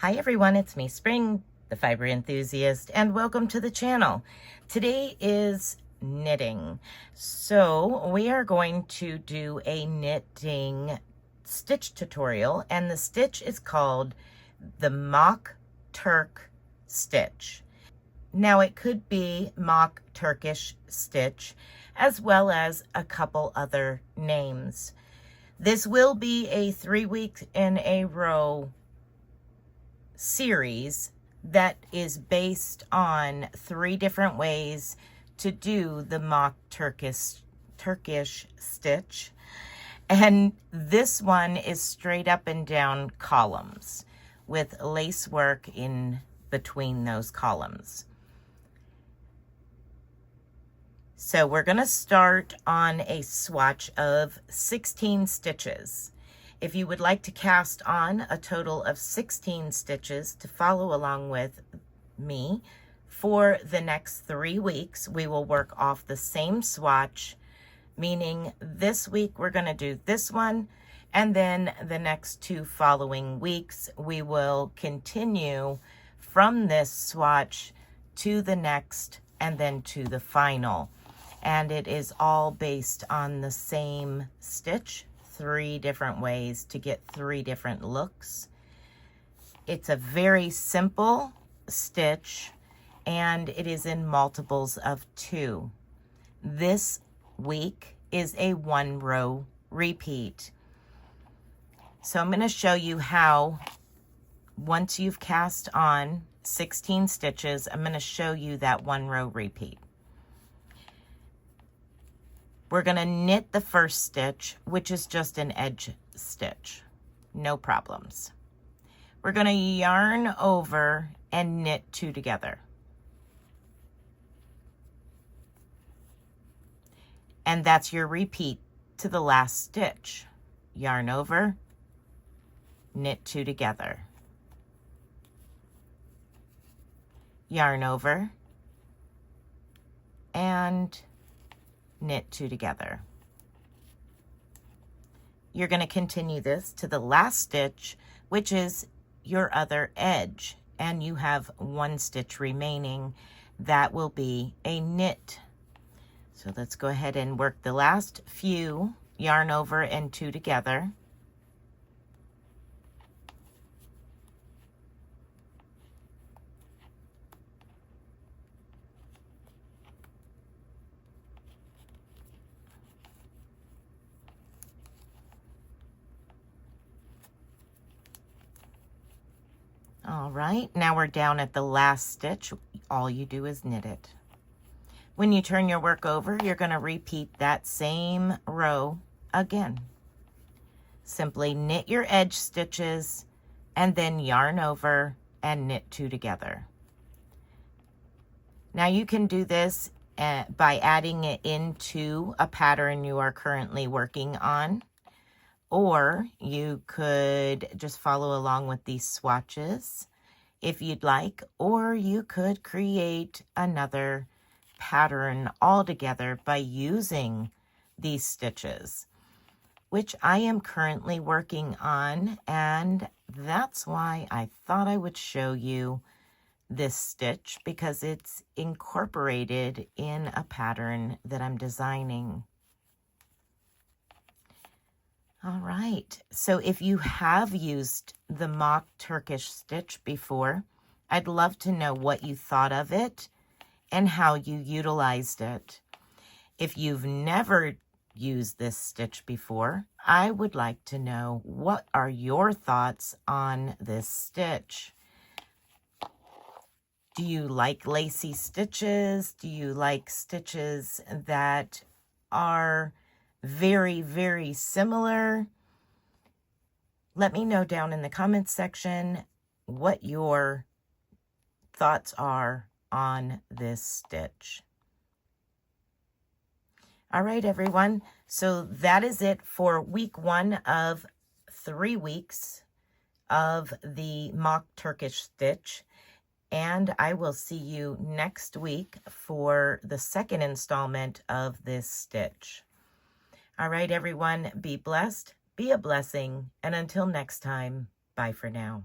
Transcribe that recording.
Hi everyone, it's me, Spring, the fiber enthusiast, and welcome to the channel. Today is knitting. So we are going to do a knitting stitch tutorial, and the stitch is called the Mock Turk stitch. Now it could be mock Turkish stitch, as well as a couple other names. This will be a 3 week in a row series that is based on 3 different ways to do the mock Turkish stitch. And this one is straight up and down columns with lace work in between those columns. So we're going to start on a swatch of 16 stitches. If you would like to cast on a total of 16 stitches to follow along with me for the next 3 weeks, we will work off the same swatch, meaning this week we're going to do this one, and then the next 2 following weeks we will continue from this swatch to the next and then to the final. And it is all based on the same stitch. 3 different ways to get 3 different looks. It's a very simple stitch and it is in multiples of 2. This week is a 1 row repeat. So I'm going to show you how, once you've cast on 16 stitches, I'm going to show you that 1 row repeat. We're going to knit the first stitch, which is just an edge stitch. No problems. We're going to yarn over and knit 2 together. And that's your repeat to the last stitch. Yarn over, knit 2 together. Yarn over, and knit 2 together. You're going to continue this to the last stitch, which is your other edge, and you have 1 stitch remaining. That will be a knit. So let's go ahead and work the last few, yarn over and 2 together. All right, now we're down at the last stitch. All you do is knit it. When you turn your work over, you're going to repeat that same row again. Simply knit your edge stitches and then yarn over and knit 2 together. Now you can do this by adding it into a pattern you are currently working on. Or you could just follow along with these swatches if you'd like, or you could create another pattern altogether by using these stitches, which I am currently working on, and that's why I thought I would show you this stitch, because it's incorporated in a pattern that I'm designing. All right, so if you have used the mock Turkish stitch before, I'd love to know what you thought of it and how you utilized it. If you've never used this stitch before, I would like to know, what are your thoughts on this stitch? Do you like lacy stitches? Do you like stitches that are very, very similar? Let me know down in the comments section what your thoughts are on this stitch. All right, everyone. So that is it for week 1 of 3 weeks of the mock Turkish stitch. And I will see you next week for the 2nd installment of this stitch. All right, everyone, be blessed, be a blessing, and until next time, bye for now.